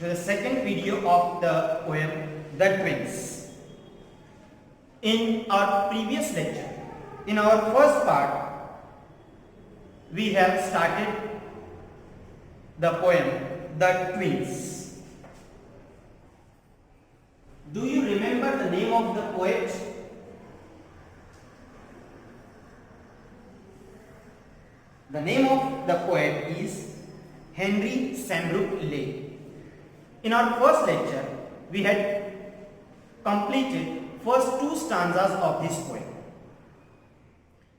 to the second video of the poem The Twins. In our previous lecture, in our first part, we have started the poem The Twins. Do you remember the name of the poet? The name of the poet is Henry Sambrook Leigh. In our first lecture, we had completed first two stanzas of this poem.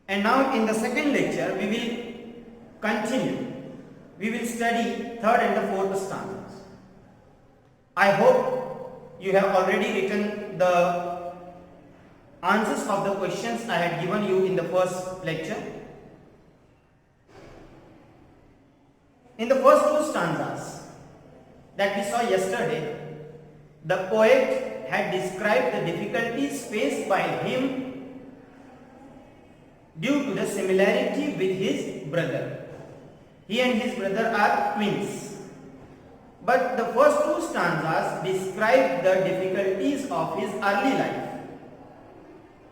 And now in the second lecture, we will continue. We will study third and the fourth stanzas. I hope you have already written the answers of the questions I had given you in the first lecture. In the first two stanzas that we saw yesterday, the poet had described the difficulties faced by him due to the similarity with his brother. He and his brother are twins. But the first two stanzas describe the difficulties of his early life.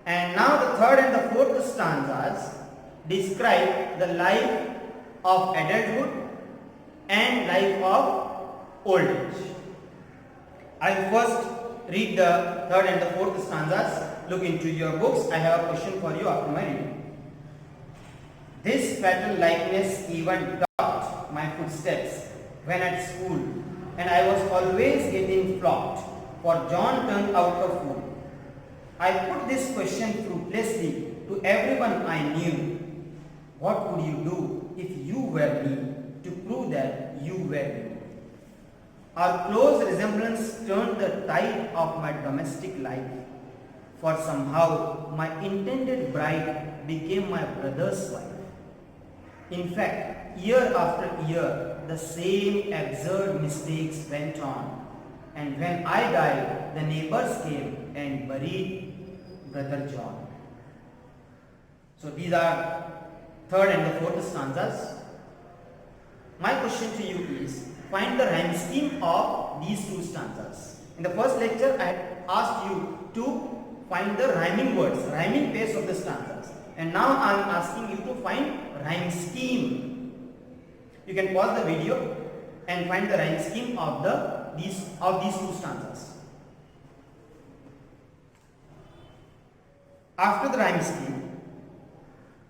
And now the third and the fourth stanzas describe the life of adulthood and life of old age. I will first read the third and the fourth stanzas. Look into your books. I have a question for you after my reading. This fatal likeness even dogged my footsteps when at school, and I was always getting flogged, for John turned out a fool. I put this question fruitlessly to everyone I knew. What would you do if you were me, to prove that you were me? Our close resemblance turned the tide of my domestic life, for somehow my intended bride became my brother's wife. In fact, year after year, the same absurd mistakes went on, and when I died, the neighbors came and buried Brother John. So these are third and the fourth stanzas. My question to you is, find the rhyme scheme of these two stanzas. In the first lecture, I had asked you to find the rhyming words, rhyming pace of the stanzas. And now I am asking you to find rhyme scheme. You can pause the video and find the rhyme scheme of these two stanzas. After the rhyme scheme,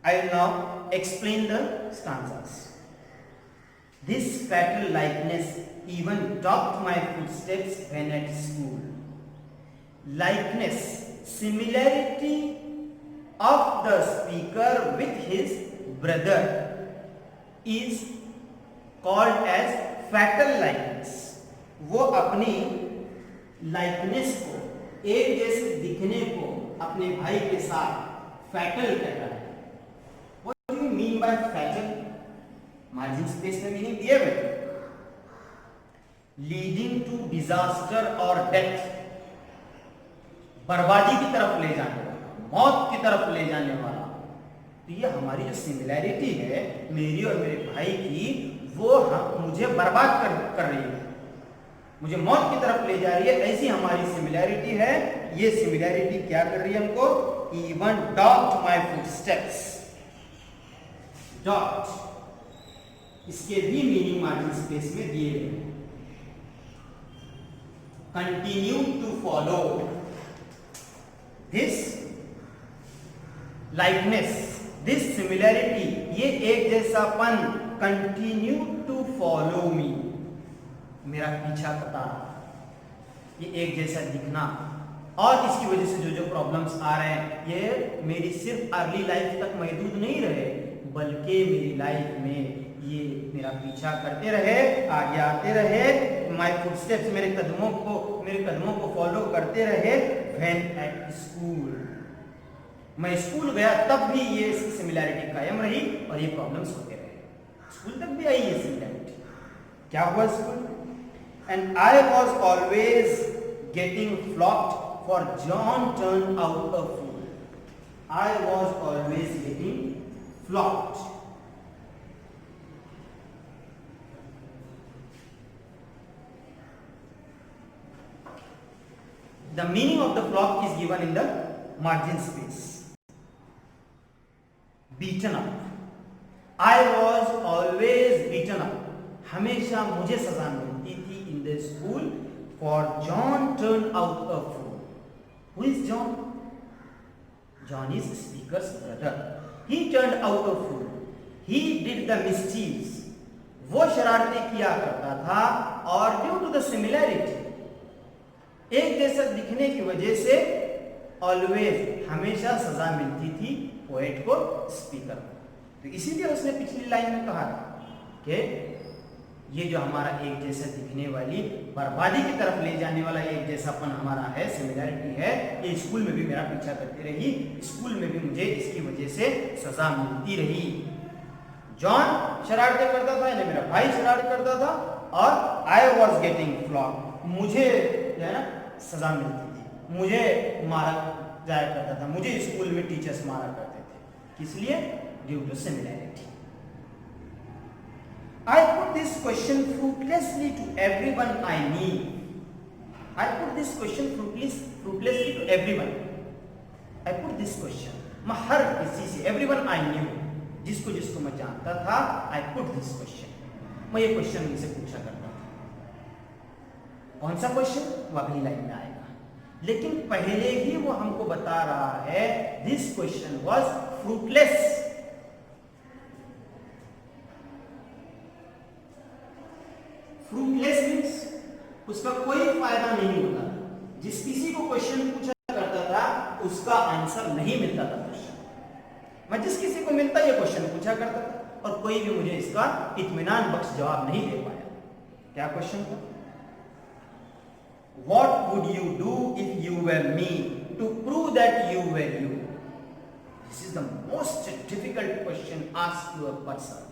I will now explain the stanzas. This fatal likeness even dogged my footsteps when at school. Likeness, similarity of the speaker with his brother is called as fatal likeness. वो अपनी likeness को, एक जैसे दिखने को अपने भाई के साथ fatal कह रहा है. What do you mean by fatal? Margin space में मीनिंग दिए हुए. लीडिंग टू डिजास्टर और डेथ, बर्बादी की तरफ ले जाने वाला, मौत की तरफ ले जाने वाला. तो ये हमारी जो सिमिलैरिटी है मेरी और मेरे भाई की, वो मुझे बर्बाद कर रही है, मुझे मौत की तरफ ले जा रही है. ऐसी हमारी सिमिलैरिटी है. ये सिमिलैरिटी क्या कर रही है हमको? Even dogged my footsteps. Dogged, इसके भी मीनिंग मार्जिन स्पेस में दिए गए. Continue to follow. This likeness, this similarity, ये एक जैसापन, कंटिन्यू टू फॉलो मी, मेरा पीछा करता, ये एक जैसा दिखना. और इसकी वजह से जो प्रॉब्लम्स आ रहे हैं, ये मेरी सिर्फ अर्ली लाइफ तक महदूद नहीं रहे, बल्कि मेरी लाइफ में ये मेरा पीछा करते रहे, आगे आते रहे. माय फुटस्टेप्स, मेरे कदमों को फॉलो करते रहे. व्हेन एट स्कूल, मैं स्कूल गया तब भी ये इसकी सिमिलैरिटी कायम रही और ये प्रॉब्लम्स होते रहे. स्कूल तक भी आई ये सिमिलैरिटी. क्या हुआ school? And I was always getting flogged, for John turn out a fool. I was always getting flogged. The meaning of the flock is given in the margin space. Beaten up. I was always beaten up. हमेशा मुझे सजा मिलती थी in the school, for John turned out a fool. Who is John? John is speaker's brother. He turned out a fool. He did the mischiefs. वो शरारतें किया करता था और ड्यू टू द सिमिलैरिटी, एक जैसा दिखने की वजह से ऑलवेज हमेशा सजा मिलती थी पोएट को, स्पीकर को। तो इसीलिए उसने पिछली लाइन में कहा कि ये जो हमारा एक जैसा दिखने वाली बर्बादी की तरफ ले जाने वाला एक जैसापन हमारा है, सिमिलैरिटी है, ये स्कूल में भी मेरा पीछा करती रही, स्कूल में भी मुझे इसकी वजह से सजा मिलती रही। जॉन शरारतें करता था, यानी मेरा भाई शरारत करता था, और आई वॉज गेटिंग फ्लॉग, मुझे जो है ना सजा मिलती थी, मुझे मारा जाया करता था, मुझे स्कूल में टीचर्स मारा करते थे। किस लिए? Due to similarity. I put this question fruitlessly to everyone I meet. I put this question fruitlessly to everyone. I put this question. मैं हर किसी से, everyone I knew, जिसको जिसको मैं जानता था, I put this question. मैं ये क्वेश्चन उनसे पूछा करता था। कौन सा क्वेश्चन? वो अगली लाइन में आएगा, लेकिन पहले ही वो हमको बता रहा है this question was fruitless. Fruitless means उसका कोई फायदा नहीं होता। जिस किसी को क्वेश्चन पूछा करता था उसका आंसर नहीं मिलता था क्वेश्चन। मैं जिस किसी को मिलता ये क्वेश्चन पूछा करता था और कोई भी मुझे इसका इत्मीनान बख्श जवाब नहीं दे पाया। क्या क्वेश्चन था? What would you do if you were me to prove that you were you? This is the most difficult question asked to a person.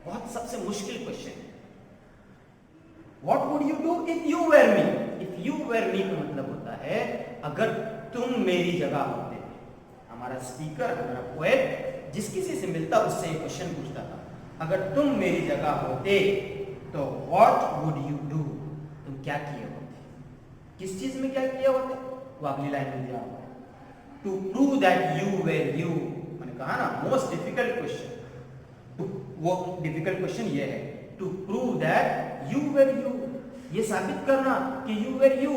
बहुत सबसे मुश्किल क्वेश्चन है। What would you do if you were me? If you were me का मतलब होता है अगर तुम मेरी जगह होते। हमारा स्पीकर, हमारा पोएट जिस किसी से मिलता उससे ये क्वेश्चन पूछता था, अगर तुम मेरी जगह होते तो what would you do? तुम क्या किए होते? किस चीज में क्या किए होते? वो अगली लाइन में दिया हुआ है। To prove that you were you, मैंने कहा ना मोस्ट डिफिकल्ट क्वेश्चन। वो डिफिकल्ट क्वेश्चन ये है, to prove that you were you, ये साबित करना कि you were you,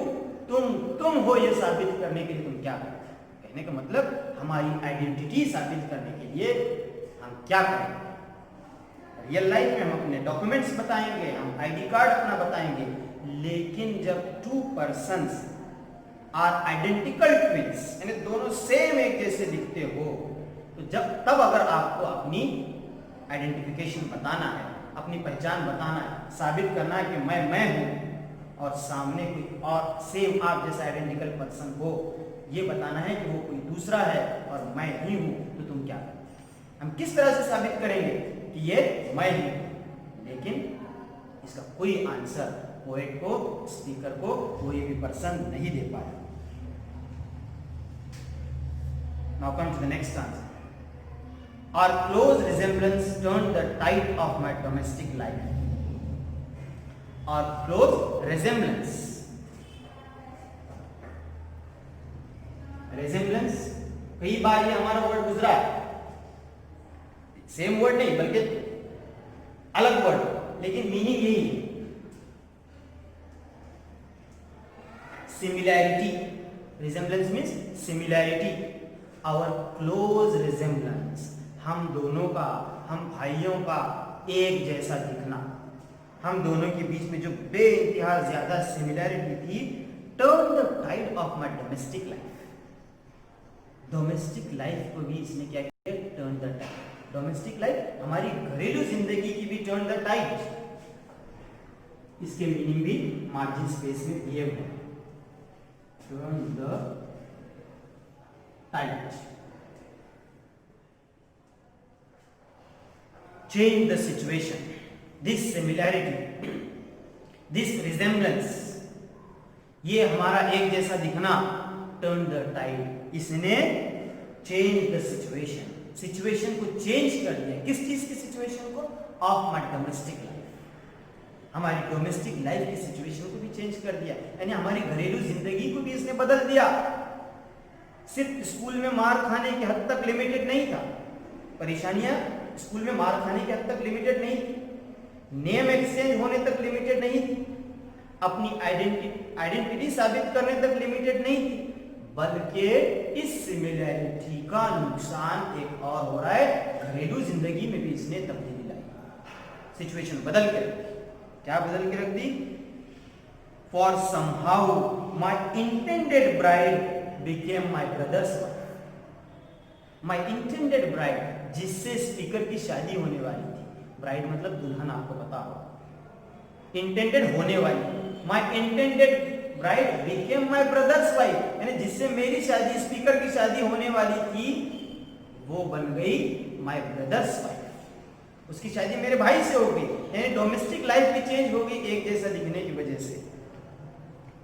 तुम हो, ये साबित करने के लिए तुम क्या करते? कहने का मतलब हमारी आइडेंटिटी साबित करने के लिए हम क्या करेंगे। रियल लाइफ में हम अपने डॉक्यूमेंट्स बताएंगे, हम आईडी कार्ड अपना बताएंगे, लेकिन जब two persons are identical twins, यानी दोनों सेम एक जैसे दिखते हो, तो तब अगर आपको अपनी आइडेंटिफिकेशन बताना है, अपनी पहचान बताना है, साबित करना है कि मैं हूं और सामने कोई और सेम आप जैसा आइडेंटिकल पर्सन हो, ये बताना है कि वो कोई दूसरा है और मैं ही हूं, तो तुम क्या करोगे? हम किस तरह से साबित करेंगे कि ये मैं ही हूं? लेकिन इसका कोई आंसर पोएट को, स्पीकर को कोई भी पर्सन नहीं दे पाया। Now come to the next answer. Our close resemblance turned the tide of my domestic life. Our close resemblance. Resemblance, कई बार ये हमारा वर्ड गुजरा है, सेम वर्ड नहीं बल्कि अलग वर्ड, लेकिन मीनिंग यही है। Similarity. Resemblance means similarity. Our close resemblance. हम दोनों का, हम भाइयों का एक जैसा दिखना, हम दोनों के बीच में जो बेइंतहा ज्यादा सिमिलैरिटी थी, turn the tide of my domestic life. Domestic life को भी इसने क्या किया? Turn the tide. Domestic life हमारी घरेलू जिंदगी की भी टर्न द टाइड। इसके मीनिंग भी मार्जिन स्पेस में दिए हुए। Turn the tide, change the situation, this similarity, this resemblance, ये हमारा एक जैसा दिखना, turn the tide, इसने change the situation, सिचुएशन को चेंज कर दिया। किस चीज की सिचुएशन को? ऑफ माय डोमेस्टिक लाइफ, हमारी डोमेस्टिक लाइफ की सिचुएशन को भी चेंज कर दिया, यानी हमारी घरेलू जिंदगी को भी इसने बदल दिया। सिर्फ स्कूल में मार खाने की हद तक लिमिटेड नहीं था, परेशानियां स्कूल में मार खाने की हद तक लिमिटेड नहीं थी, नेम एक्सचेंज होने तक लिमिटेड नहीं थी, अपनी आइडेंटिटी साबित करने तक लिमिटेड नहीं थी, बल्कि इस सिमिलैरिटी का नुकसान एक और हो रहा है, घरेलू जिंदगी में भी इसने तब्दीली लाई। सिचुएशन बदल के रख दी। क्या बदल के रख दी? For somehow my intended bride became my brother's wife. My intended bride, जिससे स्पीकर की शादी होने वाली थी, ब्राइड मतलब दुल्हन, आपको पता हो, इंटेंडेड होने वाली, my intended bride became my brother's wife, यानी जिससे मेरी शादी, स्पीकर की शादी होने वाली थी, वो बन गई माई ब्रदर्स वाइफ। उसकी शादी मेरे भाई से हो गई, यानी डोमेस्टिक लाइफ भी चेंज हो गई एक जैसा दिखने की वजह से।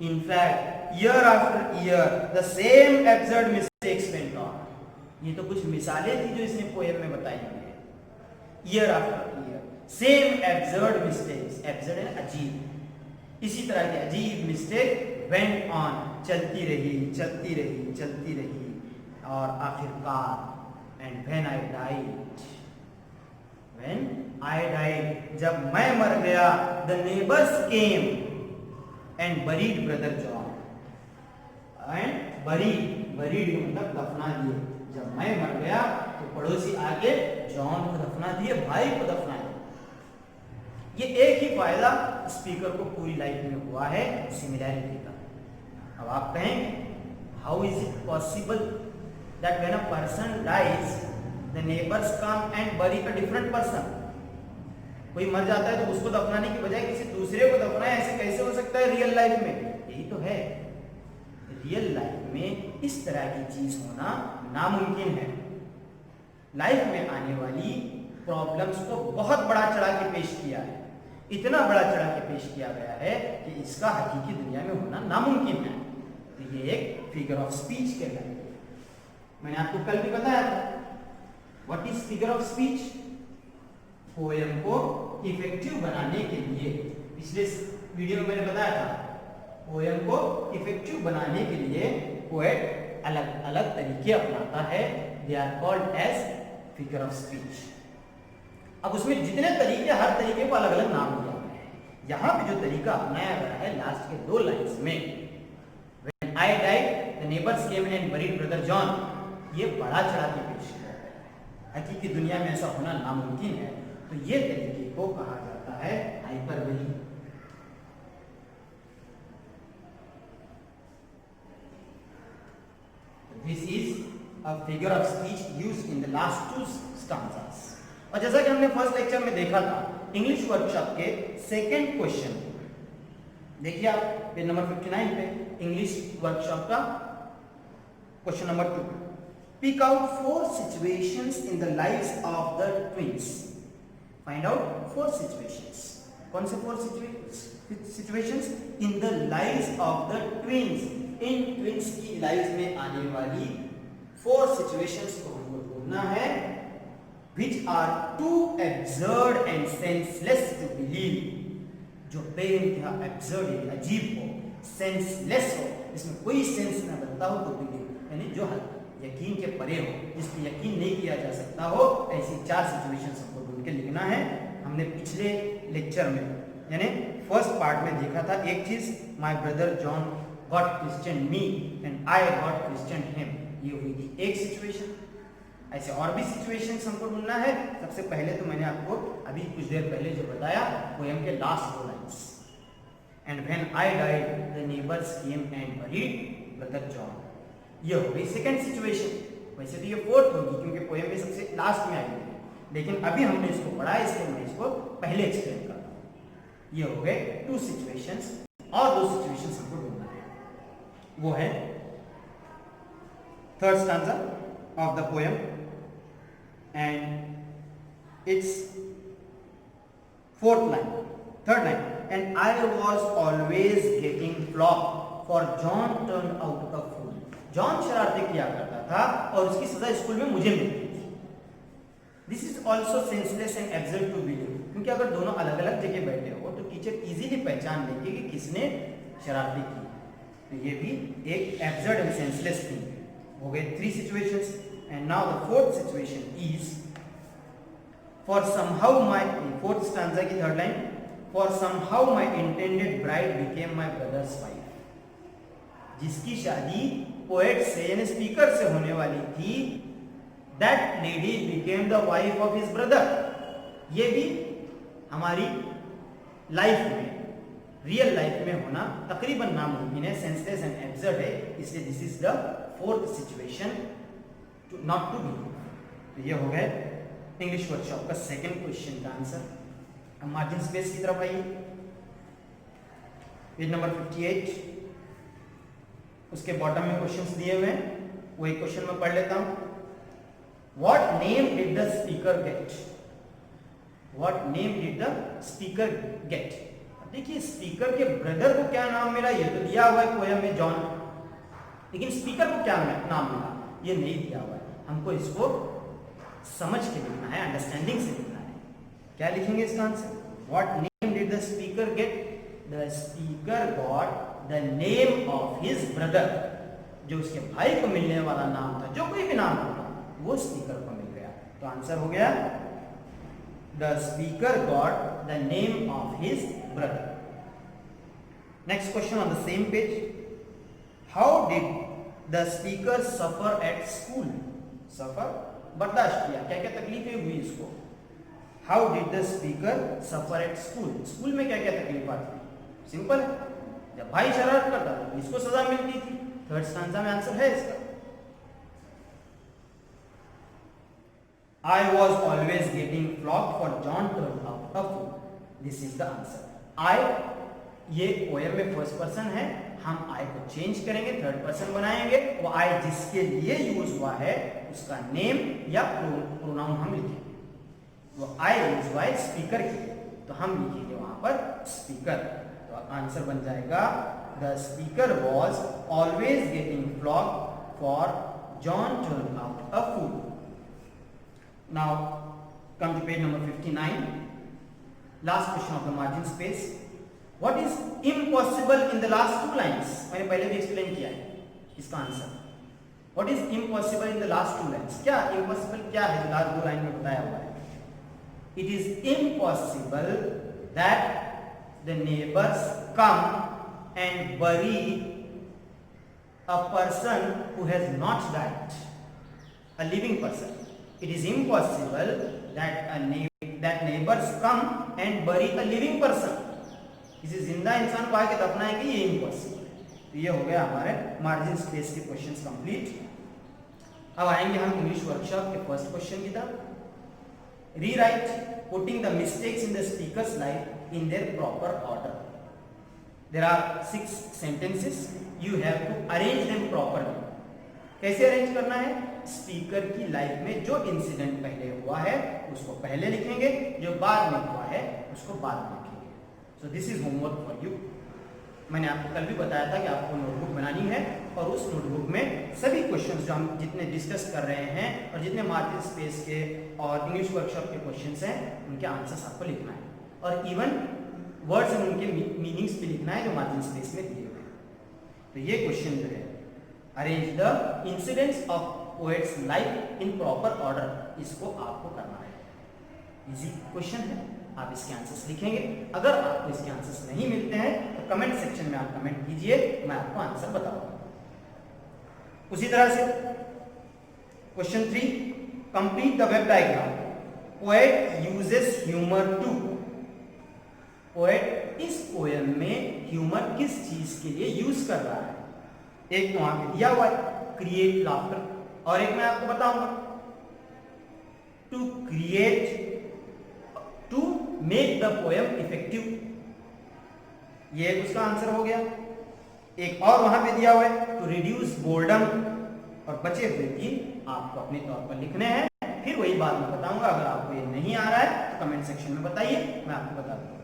In fact, year after year, the same absurd mistakes went on. ये तो कुछ मिसालें थी जो इसने पोएम में बताई हुई है। Year after year, same absurd mistakes. Absurd है ना, अजीब। इसी तरह की अजीब मिस्टेक went on, चलती रही, चलती रही, चलती रही, और आखिरकार, and when I died, जब मैं मर गया, the neighbors came and buried brother John. And buried मतलब दफना दिए। जब मैं मर गया तो पड़ोसी आके जॉन को दफना दिए, भाई को दफना दिए। ये एक ही फायदा स्पीकर को पूरी लाइफ में हुआ है, सिमिलैरिटी का। अब आप कहेंगे, how is it possible that when a person dies the neighbours come and bury a different person? कोई मर जाता है तो उसको दफनाने की बजाय किसी दूसरे को दफनाए, ऐसे कैसे हो सकता है रियल लाइफ में? यही तो है, रियल लाइफ में इस तरह की चीज होना नामुमकिन है। लाइफ में आने वाली प्रॉब्लम्स को बहुत बड़ा चढ़ा के पेश किया है, इतना बड़ा चढ़ा के पेश किया गया है कि इसका हकीकी दुनिया में होना नामुमकिन है। तो ये एक फिगर ऑफ स्पीच कहलाता है। मैंने आपको कल भी बताया था, what is figure of speech? Poem को इफेक्टिव बनाने के लिए, पिछले वीडियो में मैंने बताया था, पोएम को इफेक्टिव बनाने के लिए पोएट अलग अलग तरीके अपनाता है, they are called as figure of speech. अब उसमें जितने तरीके, हर तरीके को अलग अलग नाम दिया गया है। यहाँ पे जो तरीका अपनाया गया है लास्ट के 2 लाइन्स में, When I died, the neighbors came and buried brother John, ये बड़ा चढ़ा के पेश किया गया है। हकीकी दुनिया में ऐसा होना नामुमकिन है, तो ये तरीके को कहा जाता है hyperbole. This is a figure of speech used in the last 2 stanzas. और जैसा कि हमने फर्स्ट लेक्चर में देखा था, इंग्लिश वर्कशॉप के सेकंड क्वेश्चन, देखिए आप पेज नंबर 59 पे, इंग्लिश वर्कशॉप का question number 2, pick out 4 situations in the lives of the twins. Find out 4 situations. कौन से 4 situations? In the lives of the twins, इन ट्विन्स की लाइव्स में आने वाली 4 सिचुएशंस को हमको ढूंढना है, which are too absurd and senseless to believe, जो बेइंतहा absurd है, अजीब हो, senseless हो, इसमें कोई सेंस ना बनता हो तो believe, यानी जो यकीन के परे हो, जिस पे यकीन नहीं किया जा सकता हो, ऐसी 4 सिचुएशंस हमको ढूंढ के लिखना है। हमने पिछले लेक्चर में, यानी फर्स्ट पार्ट में देखा था एक चीज, my brother John got Christian me and I got Christian him, ये हुई थी एक सिचुएशन। ऐसे और भी सिचुएशंस हमको ढूंढना है। सबसे पहले तो मैंने आपको अभी कुछ देर पहले जो बताया, पोएम के last 2 lines, and when I died the neighbours came and buried brother John, ये हो गई सेकंड सिचुएशन। वैसे तो ये 4th होगी क्योंकि पोएम में सबसे लास्ट में आई है, लेकिन अभी हमने इसको पढ़ा इसलिए मैं इसको पहले एक्सप्लेन करता हूँ। ये हो गए 2 सिचुएशंस, और 2 सिचुएशंस हमको ढूंढना है, वो है third stanza of the poem and its 4th line, 3rd line, and I was always getting flogged for John turned out a fool. John शरारतें किया करता था और उसकी सजा स्कूल में मुझे मिलती थी। This is also senseless and absurd to believe. क्योंकि अगर दोनों अलग अलग जगह बैठे हो तो टीचर इजीली पहचान लेंगे कि किसने शरारती की। तो ये भी एक एब्सर्ड एंड सेंसलेस थिंग हो गए 3 situations. And now the fourth situation is for somehow my, fourth stanza की third line, for somehow my intended bride became my brother's wife. जिसकी शादी पोएट से यानी स्पीकर से होने वाली थी, that lady became the wife of his brother. ये भी हमारी लाइफ में, रियल लाइफ में होना तकरीबन नामुमकिन है, सेंसलेस एंड एब्सर्ड है, इसलिए this is the fourth situation not to be. तो ये हो गए इंग्लिश वर्कशॉप का सेकंड क्वेश्चन का आंसर। अब मार्जिन स्पेस की तरफ आइए, पेज नंबर 58, उसके बॉटम में क्वेश्चंस दिए हुए हैं, वो एक क्वेश्चन में पढ़ लेता हूं। What name did the speaker get? What name did the speaker get? देखिए स्पीकर के ब्रदर को क्या नाम मिला, ये तो दिया हुआ है पोयम में जॉन, लेकिन स्पीकर को क्या नाम मिला ये नहीं दिया हुआ है। हमको इसको समझ के लिखना है, अंडरस्टैंडिंग से लिखना है। क्या लिखेंगे इसका answer? What name did the speaker get? The speaker got the name of his brother. जो उसके भाई को मिलने वाला नाम था, जो कोई भी नाम होगा, वो स्पीकर को मिल गया। तो आंसर हो गया the speaker got the name of his brother. Next question on the same page, how did the speaker suffer at school? Suffer बर्दाश्त किया, क्या क्या तकलीफें हुई इसको। How did the speaker suffer at school? School में क्या क्या तकलीफ आती? सिंपल है, जब भाई शरारत करता तो इसको सजा मिलती थी। थर्ड स्टैंजा में आंसर है इसका। I was always getting flogged for John turned out a fool. This is the answer. I ये पोएम में फर्स्ट पर्सन है, हम I को चेंज करेंगे, थर्ड पर्सन बनाएंगे। वो I जिसके लिए यूज हुआ है उसका नेम या प्रोनाउन हम लिखेंगे। वो I यूज हुआ है स्पीकर के लिए, तो हम लिखेंगे वहां पर स्पीकर। तो आंसर बन जाएगा the speaker was always getting flogged for John turn out a fool. Now come to page number 59, last question of the margin space. What is impossible in the last 2 lines? मैंने पहले भी explain किया है इसका answer. What is impossible in the last 2 lines? क्या impossible क्या है जो लास्ट 2 लाइन में बताया हुआ है? It is impossible that the neighbors come and bury a person who has not died, a living person. It is impossible that neighbors come and bury a living person. किसी जिंदा इंसान को आके दफनाए कि ये इम्पॉसिबल है। तो ये हो गया हमारे मार्जिन स्पेस के क्वेश्चंस कंप्लीट। अब आएंगे हम इंग्लिश वर्कशॉप के फर्स्ट क्वेश्चन की तरफ। Rewrite putting the mistakes in the speaker's life in their proper order. There are 6 sentences, you have to arrange them properly. कैसे अरेंज करना है? स्पीकर की लाइफ में जो इंसिडेंट पहले हुआ है उसको पहले लिखेंगे, जो बाद में हुआ है उसको बाद में लिखेंगे। So this is homework for you. मैंने आपको कल भी बताया था कि आपको नोटबुक बनानी है और उस नोटबुक में सभी क्वेश्चंस जो हम जितने डिस्कस कर रहे हैं और जितने मार्जिन स्पेस के और इंग्लिश वर्कशॉप के क्वेश्चंस हैं उनके आंसर्स आपको लिखना है, और इवन वर्ड्स एंड उनके मीनिंग्स भी लिखना है जो मार्जिन स्पेस में दिए हुए हैं। तो ये क्वेश्चन जो है, arrange the incidents of poets life in proper order, इसको आपको करना है। इजी क्वेश्चन है, आप इसके आंसर्स लिखेंगे। अगर आपको इसके आंसर्स नहीं मिलते हैं तो कमेंट सेक्शन में आप कमेंट कीजिए, मैं आपको आंसर बताऊंगा। उसी तरह से question 3, complete the web diagram. Poet uses humour to. Poet इस पोएम में ह्यूमर किस चीज के लिए यूज कर रहा है? एक वहां पे दिया हुआ है क्रिएट लाफ्टर, और एक मैं आपको बताऊंगा to create, to make the poem effective. ये उसका आंसर हो गया। एक और वहां पे दिया हुआ है टू रिड्यूस बोर्डम, और बचे हुए 3 आपको अपने तौर पर लिखने हैं। फिर वही बात मैं बताऊंगा, अगर आपको ये नहीं आ रहा है तो कमेंट सेक्शन में बताइए, मैं आपको बता दूंगा।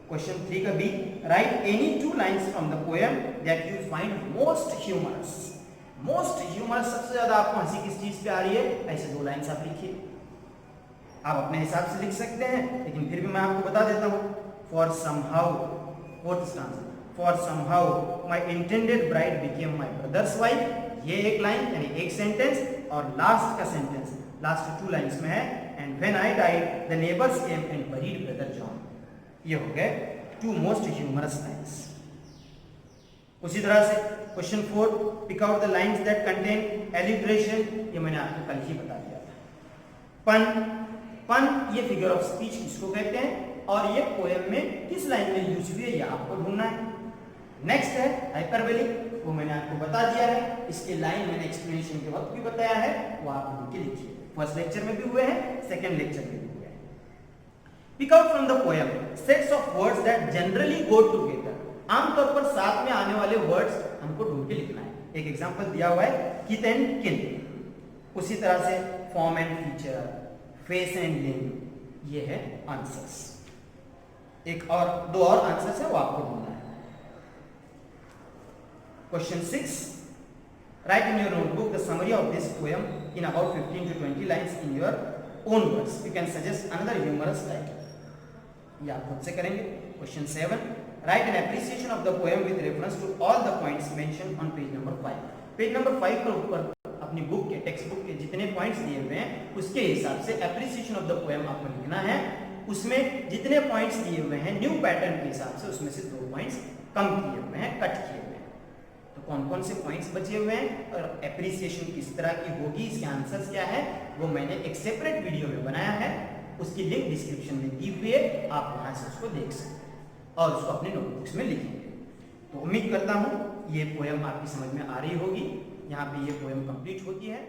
क्वेश्चन 3 का B, write any 2 lines from the poem that you find most humorous. Most humorous, सबसे ज्यादा आपको हंसी किस चीज पे आ रही है, ऐसे 2 लाइन्स आप लिखिए। आप अपने हिसाब से लिख सकते हैं, लेकिन फिर भी मैं आपको बता देता हूँ। For somehow, fourth stanza, for somehow my intended bride became my brother's wife, ये एक लाइन यानी एक सेंटेंस, और लास्ट का सेंटेंस लास्ट 2 लाइन्स में है, and when I died the neighbours came and buried brother John. ये हो गए 2 मोस्ट ह्यूमरस लाइन्स। उसी तरह से question 4, pick out the lines that contain alliteration, ये मैंने आपको कल ही बता दिया था। पन ये फिगर ऑफ स्पीच किसको कहते हैं और ये पोएम में किस लाइन में यूज हुई है, ये आपको ढूंढना है। नेक्स्ट है हाइपरबोली, वो मैंने आपको बता दिया है, इसके लाइन मैंने एक्सप्लेनेशन के वक्त भी बताया है, वो आप ढूंढ के लिखिए। फर्स्ट लेक्चर में भी हुए हैं, सेकंड लेक्चर में भी हुए हैं। Pick out from the poem sets of words that generally go together, आमतौर पर साथ में आने वाले वर्ड्स हमको ढूंढ के लिखना है। एक एग्जांपल दिया हुआ है किथ एंड किन, उसी तरह से form and feature, face and लिंग, ये है आंसर्स। एक और 2 और आंसर्स है, वो आपको ढूंढना है। Question 6. Write in your notebook the summary of this poem in about 15 to 20 lines in your own words. You can suggest another humorous title. ये आप खुद से करेंगे। Question 7. Write an appreciation of the poem with reference to all the points mentioned on page number 5. Page number 5 पर ऊपर अपनी book के text book के जितने पॉइंट्स दिए हुए हैं उसके हिसाब से एप्रिसिएशन ऑफ द पोएम आपको लिखना है। उसमें जितने पॉइंट्स दिए हुए हैं न्यू पैटर्न के हिसाब से उसमें से 2 पॉइंट्स कम किए हुए हैं, कट किए हुए हैं। तो कौन कौन से पॉइंट्स बचे हुए हैं और एप्रिसिएशन किस तरह की होगी, इसके आंसर्स क्या है, वो मैंने एक सेपरेट वीडियो में बनाया है, उसकी लिंक डिस्क्रिप्शन में दी हुई है, आप वहां से उसको देख सकते हैं और उसको अपने नोटबुक्स में लिखेंगे। तो उम्मीद करता हूँ ये पोएम आपकी समझ में आ रही होगी। यहाँ पे ये पोएम कंप्लीट होती है।